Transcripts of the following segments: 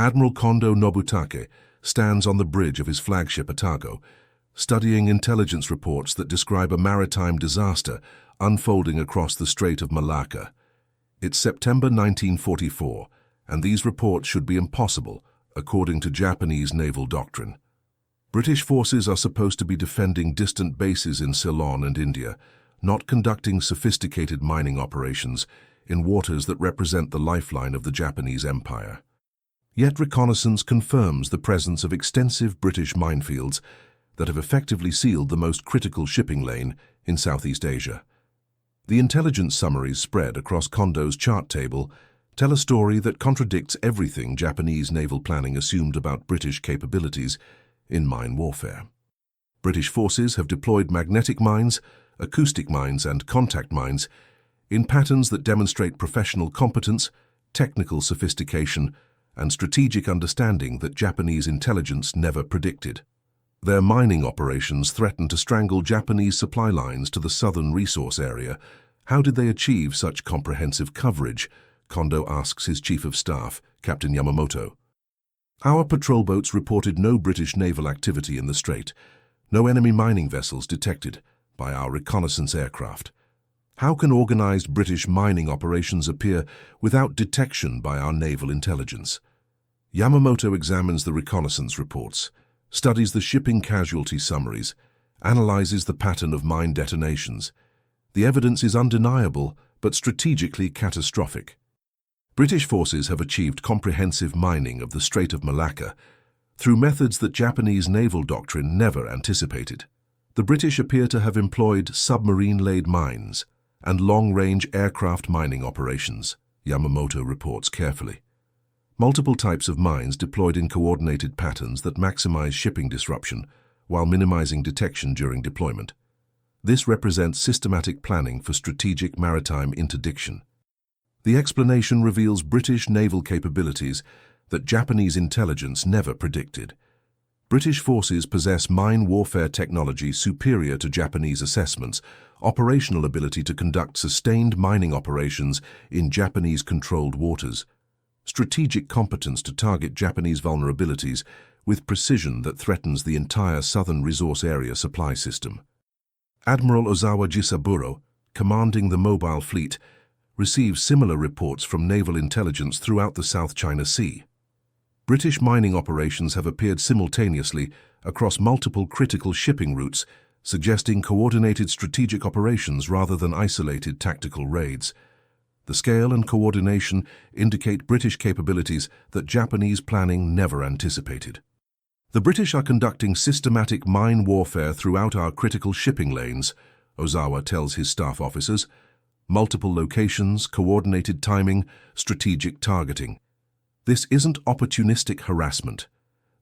Admiral Kondo Nobutake stands on the bridge of his flagship Atago, studying intelligence reports that describe a maritime disaster unfolding across the Strait of Malacca. It's September 1944, and these reports should be impossible, according to Japanese naval doctrine. British forces are supposed to be defending distant bases in Ceylon and India, not conducting sophisticated mining operations in waters that represent the lifeline of the Japanese Empire. Yet reconnaissance confirms the presence of extensive British minefields that have effectively sealed the most critical shipping lane in Southeast Asia. The intelligence summaries spread across Kondo's chart table tell a story that contradicts everything Japanese naval planning assumed about British capabilities in mine warfare. British forces have deployed magnetic mines, acoustic mines, and contact mines in patterns that demonstrate professional competence, technical sophistication, and strategic understanding that Japanese intelligence never predicted. Their mining operations threaten to strangle Japanese supply lines to the southern resource area. How did they achieve such comprehensive coverage? Kondo asks his chief of staff, Captain Yamamoto. Our patrol boats reported no British naval activity in the strait, no enemy mining vessels detected by our reconnaissance aircraft. How can organized British mining operations appear without detection by our naval intelligence? Yamamoto examines the reconnaissance reports, studies the shipping casualty summaries, analyzes the pattern of mine detonations. The evidence is undeniable, but strategically catastrophic. British forces have achieved comprehensive mining of the Strait of Malacca through methods that Japanese naval doctrine never anticipated. The British appear to have employed submarine-laid mines and long-range aircraft mining operations, Yamamoto reports carefully. Multiple types of mines deployed in coordinated patterns that maximize shipping disruption while minimizing detection during deployment. This represents systematic planning for strategic maritime interdiction. The explanation reveals British naval capabilities that Japanese intelligence never predicted. British forces possess mine warfare technology superior to Japanese assessments, operational ability to conduct sustained mining operations in Japanese-controlled waters, strategic competence to target Japanese vulnerabilities with precision that threatens the entire southern resource area supply system. Admiral Ozawa Jisaburo, commanding the mobile fleet, receives similar reports from naval intelligence throughout the South China Sea. British mining operations have appeared simultaneously across multiple critical shipping routes, suggesting coordinated strategic operations rather than isolated tactical raids. The scale and coordination indicate British capabilities that Japanese planning never anticipated. The British are conducting systematic mine warfare throughout our critical shipping lanes, Ozawa tells his staff officers. Multiple locations, coordinated timing, strategic targeting. This isn't opportunistic harassment.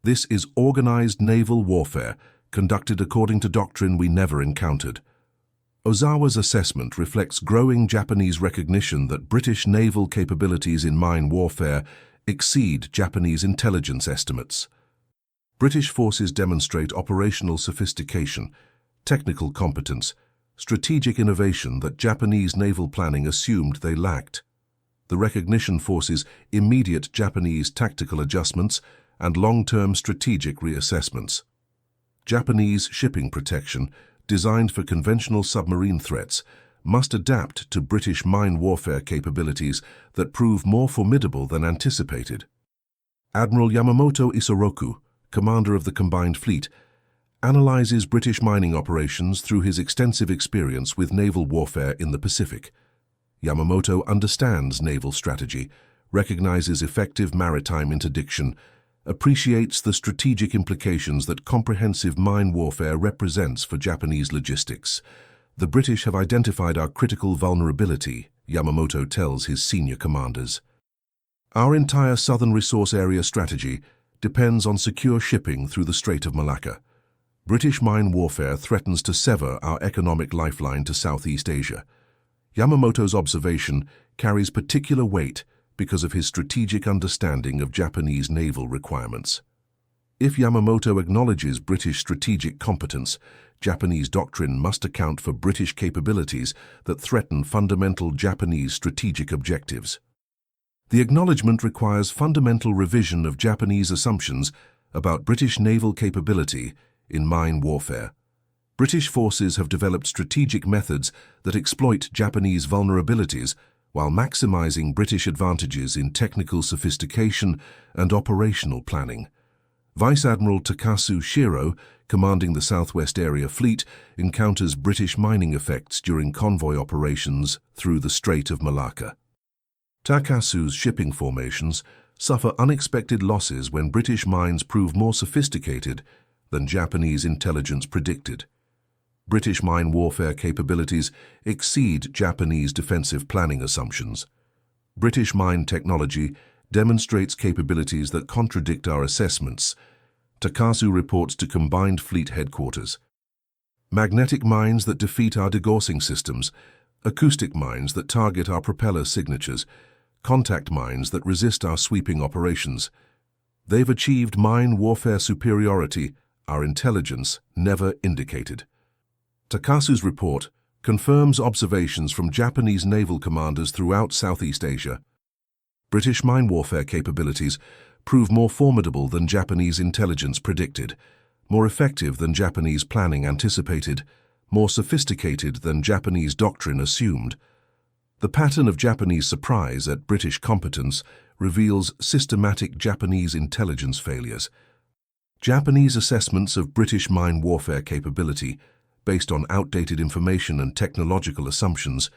This is organized naval warfare, conducted according to doctrine we never encountered. Ozawa's assessment reflects growing Japanese recognition that British naval capabilities in mine warfare exceed Japanese intelligence estimates. British forces demonstrate operational sophistication, technical competence, strategic innovation that Japanese naval planning assumed they lacked. The recognition forces immediate Japanese tactical adjustments and long-term strategic reassessments. Japanese shipping protection, designed for conventional submarine threats, must adapt to British mine warfare capabilities that prove more formidable than anticipated. Admiral Yamamoto Isoroku, commander of the combined fleet, analyzes British mining operations through his extensive experience with naval warfare in the Pacific. Yamamoto understands naval strategy, recognizes effective maritime interdiction, appreciates the strategic implications that comprehensive mine warfare represents for Japanese logistics. The British have identified our critical vulnerability, Yamamoto tells his senior commanders. Our entire southern resource area strategy depends on secure shipping through the Strait of Malacca. British mine warfare threatens to sever our economic lifeline to Southeast Asia. Yamamoto's observation carries particular weight because of his strategic understanding of Japanese naval requirements. If Yamamoto acknowledges British strategic competence, Japanese doctrine must account for British capabilities that threaten fundamental Japanese strategic objectives. The acknowledgement requires fundamental revision of Japanese assumptions about British naval capability in mine warfare. British forces have developed strategic methods that exploit Japanese vulnerabilities while maximizing British advantages in technical sophistication and operational planning. Vice Admiral Takasu Shiro, commanding the Southwest Area Fleet, encounters British mining effects during convoy operations through the Strait of Malacca. Takasu's shipping formations suffer unexpected losses when British mines prove more sophisticated than Japanese intelligence predicted. British mine warfare capabilities exceed Japanese defensive planning assumptions. British mine technology demonstrates capabilities that contradict our assessments, Takasu reports to Combined Fleet Headquarters. Magnetic mines that defeat our degaussing systems, acoustic mines that target our propeller signatures, contact mines that resist our sweeping operations. They've achieved mine warfare superiority our intelligence never indicated. Takasu's report confirms observations from Japanese naval commanders throughout Southeast Asia. British mine warfare capabilities prove more formidable than Japanese intelligence predicted, more effective than Japanese planning anticipated, more sophisticated than Japanese doctrine assumed. The pattern of Japanese surprise at British competence reveals systematic Japanese intelligence failures. Japanese assessments of British mine warfare capability, based on outdated information and technological assumptions,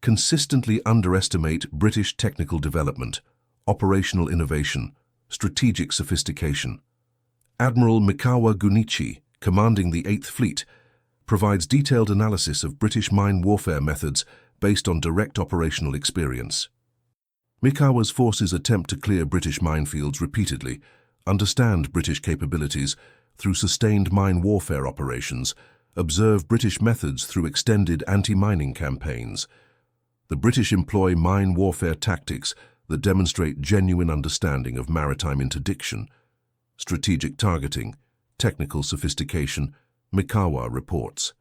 consistently underestimate British technical development, operational innovation, strategic sophistication. Admiral Mikawa Gunichi, commanding the 8th Fleet, provides detailed analysis of British mine warfare methods based on direct operational experience. Mikawa's forces attempt to clear British minefields repeatedly, understand British capabilities through sustained mine warfare operations, observe British methods through extended anti-mining campaigns. The British employ mine warfare tactics that demonstrate genuine understanding of maritime interdiction, strategic targeting, technical sophistication, Mikawa reports.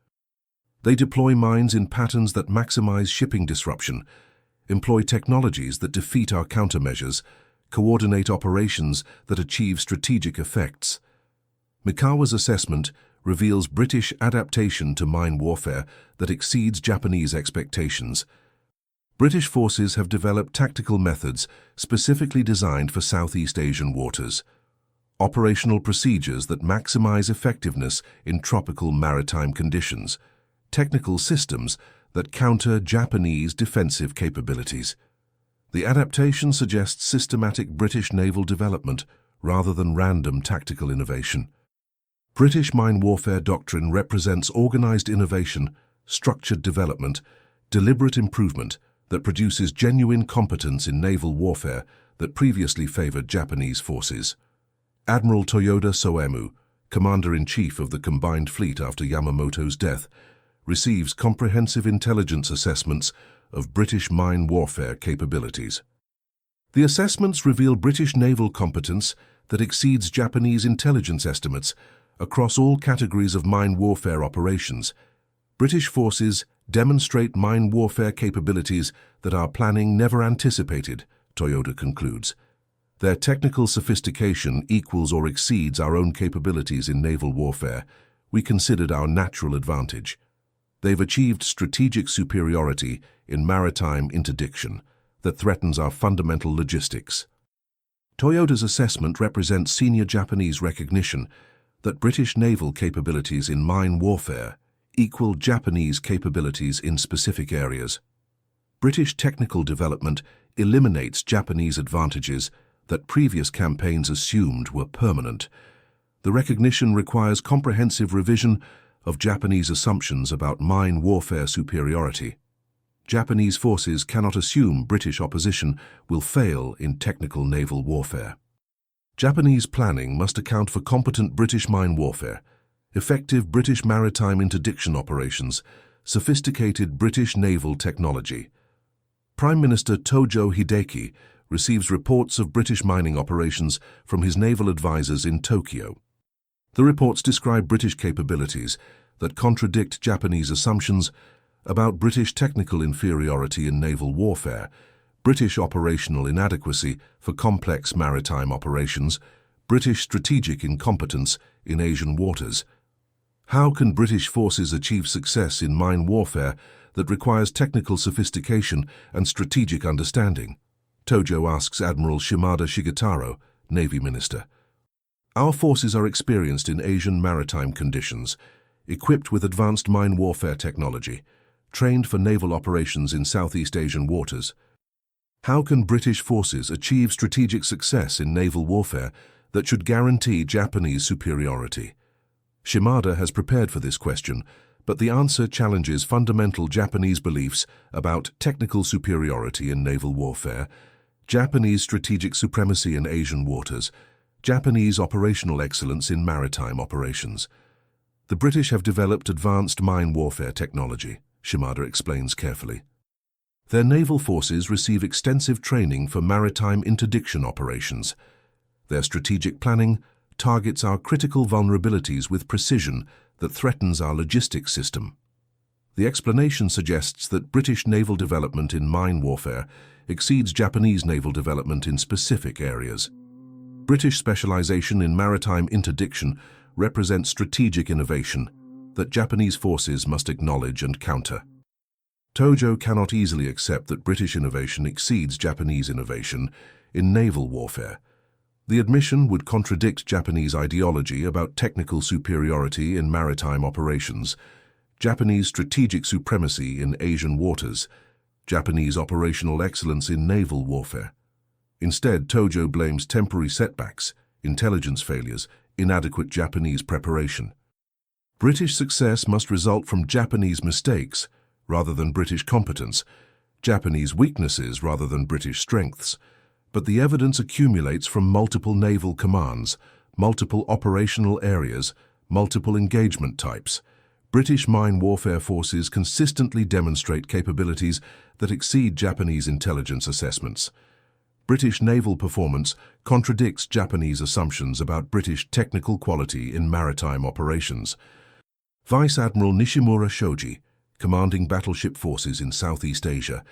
They deploy mines in patterns that maximize shipping disruption, employ technologies that defeat our countermeasures, coordinate operations that achieve strategic effects. Mikawa's assessment reveals British adaptation to mine warfare that exceeds Japanese expectations. British forces have developed tactical methods specifically designed for Southeast Asian waters, operational procedures that maximize effectiveness in tropical maritime conditions, technical systems that counter Japanese defensive capabilities. The adaptation suggests systematic British naval development rather than random tactical innovation. British mine warfare doctrine represents organized innovation, structured development, deliberate improvement that produces genuine competence in naval warfare that previously favored Japanese forces. Admiral Toyoda Soemu, Commander-in-Chief of the Combined Fleet after Yamamoto's death, receives comprehensive intelligence assessments of British mine warfare capabilities. The assessments reveal British naval competence that exceeds Japanese intelligence estimates across all categories of mine warfare operations. British forces demonstrate mine warfare capabilities that our planning never anticipated, Toyoda concludes. Their technical sophistication equals or exceeds our own capabilities in naval warfare we considered our natural advantage. They've achieved strategic superiority in maritime interdiction that threatens our fundamental logistics. Toyoda's assessment represents senior Japanese recognition that British naval capabilities in mine warfare equal Japanese capabilities in specific areas. British technical development eliminates Japanese advantages that previous campaigns assumed were permanent. The recognition requires comprehensive revision of Japanese assumptions about mine warfare superiority. Japanese forces cannot assume British opposition will fail in technical naval warfare. Japanese planning must account for competent British mine warfare, effective British maritime interdiction operations, sophisticated British naval technology. Prime Minister Tojo Hideki receives reports of British mining operations from his naval advisors in Tokyo. The reports describe British capabilities that contradict Japanese assumptions about British technical inferiority in naval warfare British operational inadequacy for complex maritime operations, British strategic incompetence in Asian waters. How can British forces achieve success in mine warfare that requires technical sophistication and strategic understanding? Tojo asks Admiral Shimada Shigetaro, Navy Minister. Our forces are experienced in Asian maritime conditions, equipped with advanced mine warfare technology, trained for naval operations in Southeast Asian waters. How can British forces achieve strategic success in naval warfare that should guarantee Japanese superiority? Shimada has prepared for this question, but the answer challenges fundamental Japanese beliefs about technical superiority in naval warfare, Japanese strategic supremacy in Asian waters, Japanese operational excellence in maritime operations. The British have developed advanced mine warfare technology, Shimada explains carefully. Their naval forces receive extensive training for maritime interdiction operations. Their strategic planning targets our critical vulnerabilities with precision that threatens our logistics system. The explanation suggests that British naval development in mine warfare exceeds Japanese naval development in specific areas. British specialization in maritime interdiction represents strategic innovation that Japanese forces must acknowledge and counter. Tojo cannot easily accept that British innovation exceeds Japanese innovation in naval warfare. The admission would contradict Japanese ideology about technical superiority in maritime operations, Japanese strategic supremacy in Asian waters, Japanese operational excellence in naval warfare. Instead, Tojo blames temporary setbacks, intelligence failures, inadequate Japanese preparation. British success must result from Japanese mistakes rather than British competence, Japanese weaknesses rather than British strengths. But the evidence accumulates from multiple naval commands, multiple operational areas, multiple engagement types. British mine warfare forces consistently demonstrate capabilities that exceed Japanese intelligence assessments. British naval performance contradicts Japanese assumptions about British technical quality in maritime operations. Vice Admiral Nishimura Shoji, commanding battleship forces in Southeast Asia,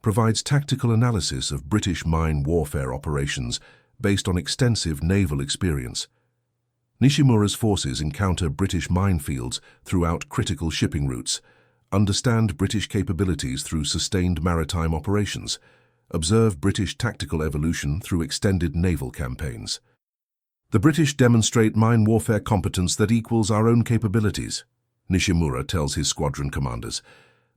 provides tactical analysis of British mine warfare operations based on extensive naval experience. Nishimura's forces encounter British minefields throughout critical shipping routes, understand British capabilities through sustained maritime operations, observe British tactical evolution through extended naval campaigns. The British demonstrate mine warfare competence that equals our own capabilities, Nishimura tells his squadron commanders.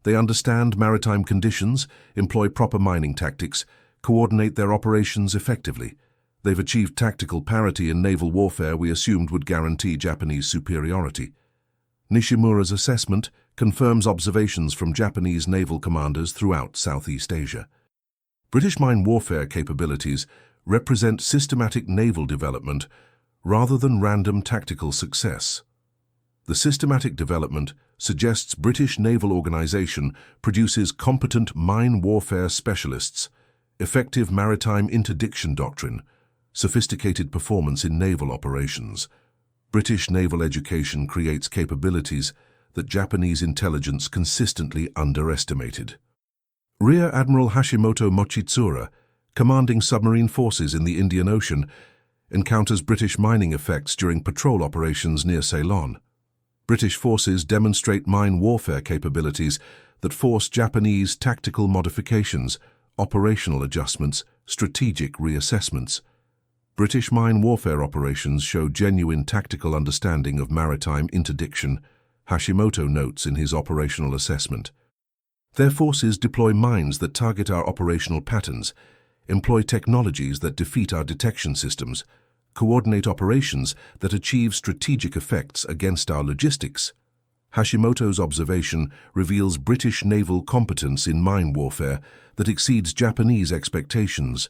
They understand maritime conditions, employ proper mining tactics, coordinate their operations effectively. They've achieved tactical parity in naval warfare we assumed would guarantee Japanese superiority. Nishimura's assessment confirms observations from Japanese naval commanders throughout Southeast Asia. British mine warfare capabilities represent systematic naval development rather than random tactical success. The systematic development suggests British naval organization produces competent mine warfare specialists, effective maritime interdiction doctrine, sophisticated performance in naval operations. British naval education creates capabilities that Japanese intelligence consistently underestimated. Rear Admiral Hashimoto Mochitsura, commanding submarine forces in the Indian Ocean, encounters British mining effects during patrol operations near Ceylon. British forces demonstrate mine warfare capabilities that force Japanese tactical modifications, operational adjustments, strategic reassessments. British mine warfare operations show genuine tactical understanding of maritime interdiction, Hashimoto notes in his operational assessment. Their forces deploy mines that target our operational patterns, employ technologies that defeat our detection systems, coordinate operations that achieve strategic effects against our logistics. Hashimoto's observation reveals British naval competence in mine warfare that exceeds Japanese expectations.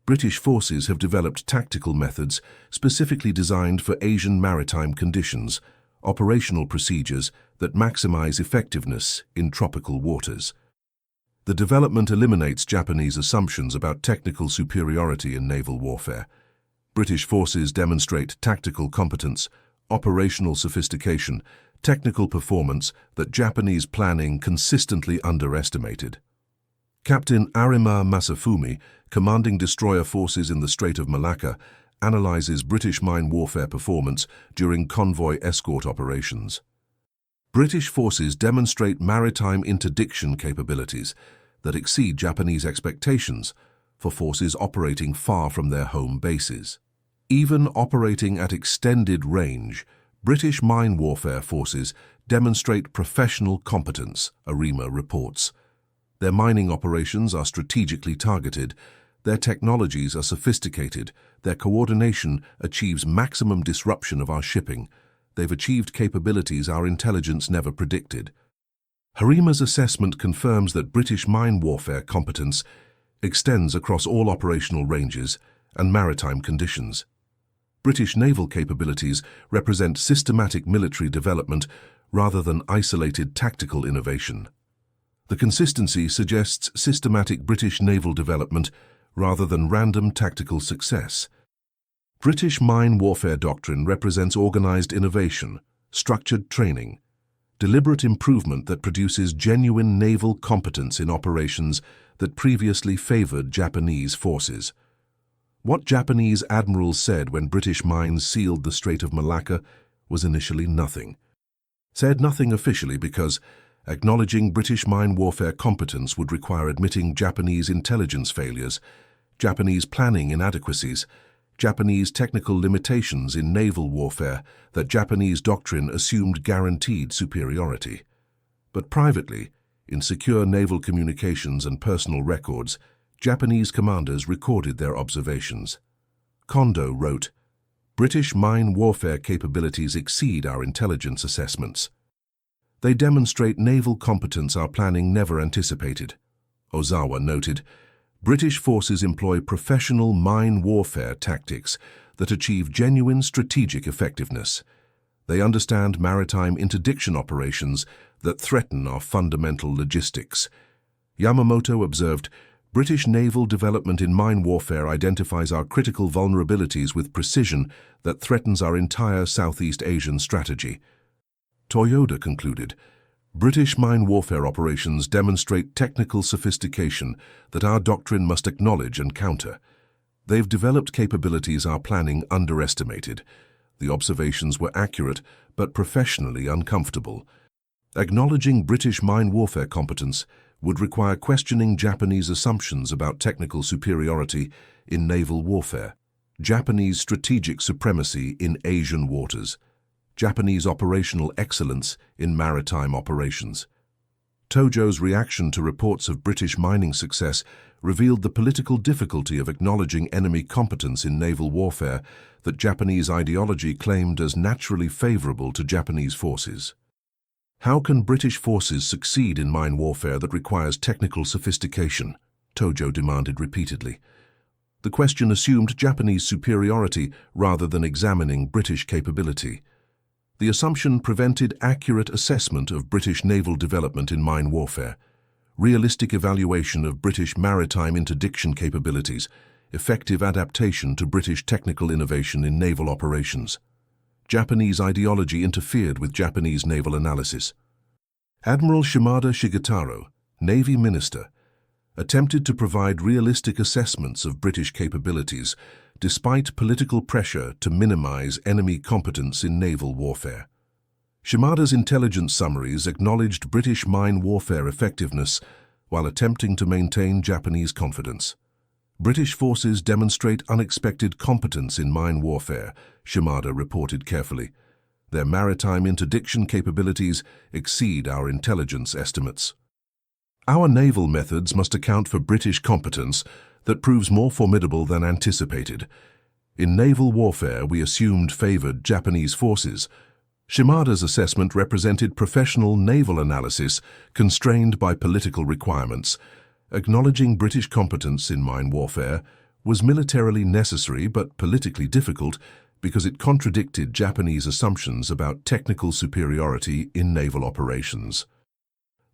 British forces have developed tactical methods specifically designed for Asian maritime conditions, operational procedures that maximize effectiveness in tropical waters. The development eliminates Japanese assumptions about technical superiority in naval warfare. British forces demonstrate tactical competence, operational sophistication, technical performance that Japanese planning consistently underestimated. Captain Arima Masafumi, commanding destroyer forces in the Strait of Malacca, analyzes British mine warfare performance during convoy escort operations. British forces demonstrate maritime interdiction capabilities that exceed Japanese expectations for forces operating far from their home bases. Even operating at extended range, British mine warfare forces demonstrate professional competence, Arima reports. Their mining operations are strategically targeted, their technologies are sophisticated, their coordination achieves maximum disruption of our shipping. They've achieved capabilities our intelligence never predicted. Harima's assessment confirms that British mine warfare competence extends across all operational ranges and maritime conditions. British naval capabilities represent systematic military development rather than isolated tactical innovation. The consistency suggests systematic British naval development rather than random tactical success. British mine warfare doctrine represents organized innovation, structured training, deliberate improvement that produces genuine naval competence in operations that previously favored Japanese forces. What Japanese admirals said when British mines sealed the Strait of Malacca was initially nothing. Said nothing officially because acknowledging British mine warfare competence would require admitting Japanese intelligence failures, Japanese planning inadequacies, Japanese technical limitations in naval warfare that Japanese doctrine assumed guaranteed superiority. But privately, in secure naval communications and personal records, Japanese commanders recorded their observations. Kondo wrote, "British mine warfare capabilities exceed our intelligence assessments. They demonstrate naval competence our planning never anticipated." Ozawa noted, "British forces employ professional mine warfare tactics that achieve genuine strategic effectiveness. They understand maritime interdiction operations that threaten our fundamental logistics." Yamamoto observed, "British naval development in mine warfare identifies our critical vulnerabilities with precision that threatens our entire Southeast Asian strategy." Toyoda concluded, "British mine warfare operations demonstrate technical sophistication that our doctrine must acknowledge and counter. They've developed capabilities our planning underestimated. The observations were accurate, but professionally uncomfortable. Acknowledging British mine warfare competence would require questioning Japanese assumptions about technical superiority in naval warfare, Japanese strategic supremacy in Asian waters, Japanese operational excellence in maritime operations." Tojo's reaction to reports of British mining success revealed the political difficulty of acknowledging enemy competence in naval warfare that Japanese ideology claimed as naturally favorable to Japanese forces. "How can British forces succeed in mine warfare that requires technical sophistication?" Tojo demanded repeatedly. The question assumed Japanese superiority rather than examining British capability. The assumption prevented accurate assessment of British naval development in mine warfare, realistic evaluation of British maritime interdiction capabilities, effective adaptation to British technical innovation in naval operations. Japanese ideology interfered with Japanese naval analysis. Admiral Shimada Shigetaro, Navy Minister, attempted to provide realistic assessments of British capabilities despite political pressure to minimize enemy competence in naval warfare. Shimada's intelligence summaries acknowledged British mine warfare effectiveness while attempting to maintain Japanese confidence. "British forces demonstrate unexpected competence in mine warfare," Shimada reported carefully. "Their maritime interdiction capabilities exceed our intelligence estimates. Our naval methods must account for British competence that proves more formidable than anticipated. In naval warfare, we assumed favored Japanese forces." Shimada's assessment represented professional naval analysis constrained by political requirements. Acknowledging British competence in mine warfare was militarily necessary but politically difficult because it contradicted Japanese assumptions about technical superiority in naval operations.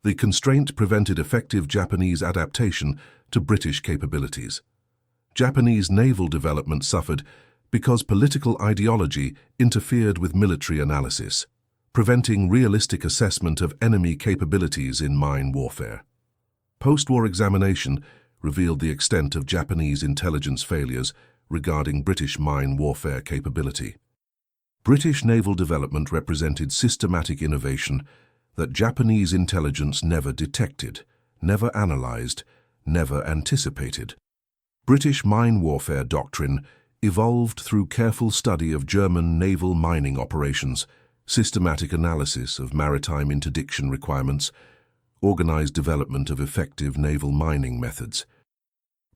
The constraint prevented effective Japanese adaptation to British capabilities. Japanese naval development suffered because political ideology interfered with military analysis, preventing realistic assessment of enemy capabilities in mine warfare. Post-war examination revealed the extent of Japanese intelligence failures regarding British mine warfare capability. British naval development represented systematic innovation that Japanese intelligence never detected, never analyzed, never anticipated. British mine warfare doctrine evolved through careful study of German naval mining operations, systematic analysis of maritime interdiction requirements, organized development of effective naval mining methods.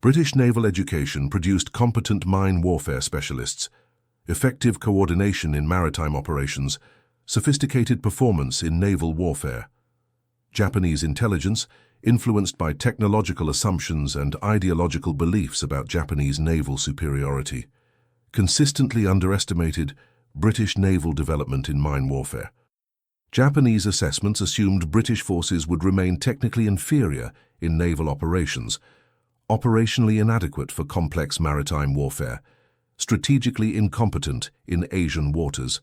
British naval education produced competent mine warfare specialists, effective coordination in maritime operations, sophisticated performance in naval warfare. Japanese intelligence, influenced by technological assumptions and ideological beliefs about Japanese naval superiority, consistently underestimated British naval development in mine warfare. Japanese assessments assumed British forces would remain technically inferior in naval operations, operationally inadequate for complex maritime warfare, strategically incompetent in Asian waters.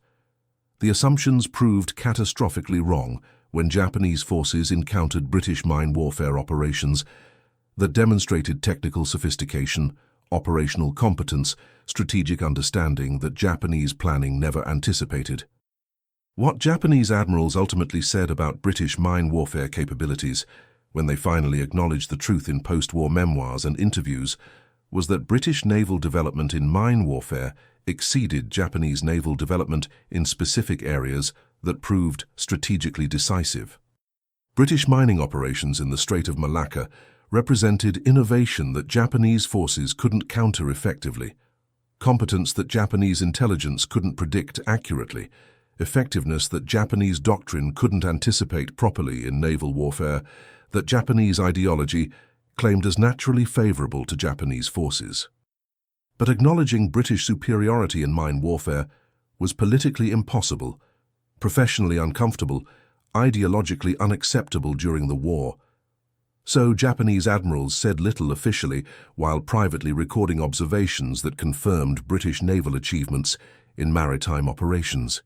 The assumptions proved catastrophically wrong when Japanese forces encountered British mine warfare operations that demonstrated technical sophistication, operational competence, strategic understanding that Japanese planning never anticipated. What Japanese admirals ultimately said about British mine warfare capabilities, when they finally acknowledged the truth in post-war memoirs and interviews, was that British naval development in mine warfare exceeded Japanese naval development in specific areas that proved strategically decisive. British mining operations in the Strait of Malacca represented innovation that Japanese forces couldn't counter effectively, competence that Japanese intelligence couldn't predict accurately, effectiveness that Japanese doctrine couldn't anticipate properly in naval warfare, that Japanese ideology claimed as naturally favorable to Japanese forces. But acknowledging British superiority in mine warfare was politically impossible, professionally uncomfortable, ideologically unacceptable during the war. So Japanese admirals said little officially while privately recording observations that confirmed British naval achievements in maritime operations.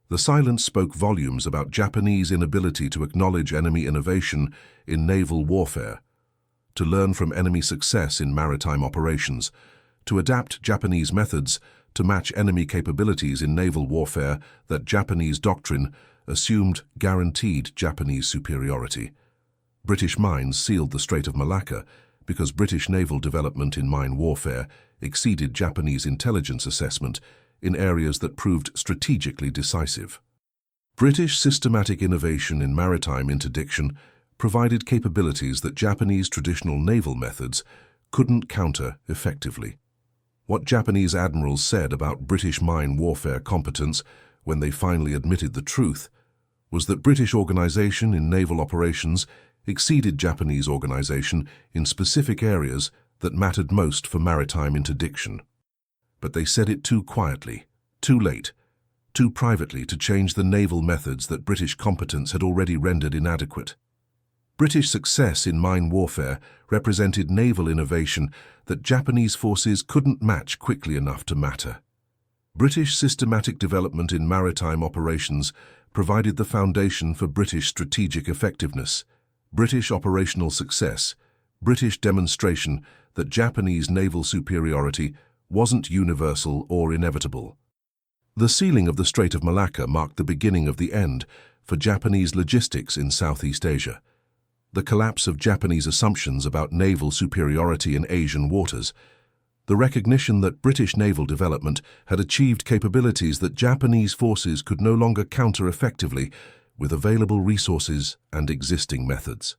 The silence spoke volumes about Japanese inability to acknowledge enemy innovation in naval warfare, to learn from enemy success in maritime operations, to adapt Japanese methods to match enemy capabilities in naval warfare that Japanese doctrine assumed guaranteed Japanese superiority. British mines sealed the Strait of Malacca because British naval development in mine warfare exceeded Japanese intelligence assessment in areas that proved strategically decisive. British systematic innovation in maritime interdiction provided capabilities that Japanese traditional naval methods couldn't counter effectively. What Japanese admirals said about British mine warfare competence when they finally admitted the truth was that British organization in naval operations exceeded Japanese organization in specific areas that mattered most for maritime interdiction. But they said it too quietly, too late, too privately to change the naval methods that British competence had already rendered inadequate. British success in mine warfare represented naval innovation that Japanese forces couldn't match quickly enough to matter. British systematic development in maritime operations provided the foundation for British strategic effectiveness, British operational success, British demonstration that Japanese naval superiority wasn't universal or inevitable. The sealing of the Strait of Malacca marked the beginning of the end for Japanese logistics in Southeast Asia. The collapse of Japanese assumptions about naval superiority in Asian waters, the recognition that British naval development had achieved capabilities that Japanese forces could no longer counter effectively with available resources and existing methods.